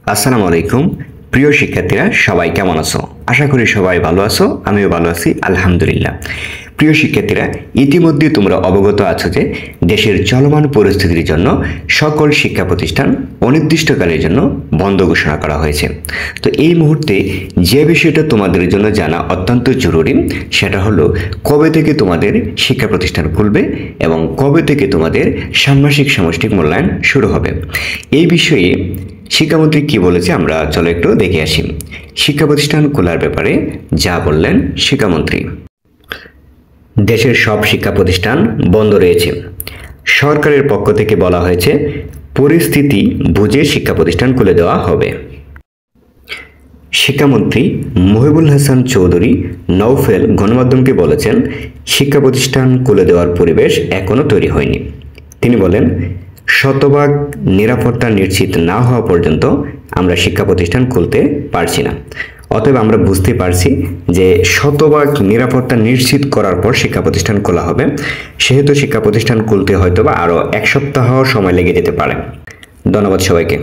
আসসালামু আলাইকুম প্রিয় শিক্ষার্থীরা, সবাই কেমন আছো? আশা করি সবাই ভালো আছো। আমিও ভালো আছি, আলহামদুলিল্লাহ। প্রিয় শিক্ষার্থীরা, ইতিমধ্যে তোমরা অবগত আছো যে দেশের চলমান পরিস্থিতির জন্য সকল শিক্ষা প্রতিষ্ঠান অনির্দিষ্টকালের জন্য বন্ধ ঘোষণা করা হয়েছে। তো এই মুহূর্তে যে বিষয়টা তোমাদের জন্য জানা অত্যন্ত জরুরি, সেটা হলো কবে থেকে তোমাদের শিক্ষা প্রতিষ্ঠান খুলবে এবং কবে থেকে তোমাদের ষান্মাসিক সামষ্টিক মূল্যায়ন শুরু হবে। এই বিষয়ে শিক্ষামন্ত্রী কি বলেছে আমরা চলো একটু দেখে আসি। শিক্ষা প্রতিষ্ঠান খোলার ব্যাপারে যা বললেন শিক্ষামন্ত্রী: দেশের সব শিক্ষা প্রতিষ্ঠান বন্ধ রয়েছে। সরকারের পক্ষ থেকে বলা হয়েছে পরিস্থিতি বুঝে শিক্ষা প্রতিষ্ঠান খুলে দেওয়া হবে। শিক্ষামন্ত্রী মহিবুল হাসান চৌধুরী নওফেল গণমাধ্যমকে বলেছেন, শিক্ষা প্রতিষ্ঠান খুলে দেওয়ার পরিবেশ এখনো তৈরি হয়নি। তিনি বলেন, শতভাগ নিরাপত্তা নিশ্চিত না হওয়া পর্যন্ত আমরা শিক্ষা প্রতিষ্ঠান খুলতে পারছি না। অতএব আমরা বুঝতে পারছি যে শতভাগ নিরাপত্তা নিশ্চিত করার পর শিক্ষা প্রতিষ্ঠান খোলা হবে। সেহেতু শিক্ষা প্রতিষ্ঠান খুলতে হয়তোবা আরও 1 সপ্তাহ সময় লেগে যেতে পারে। ধন্যবাদ সবাইকে।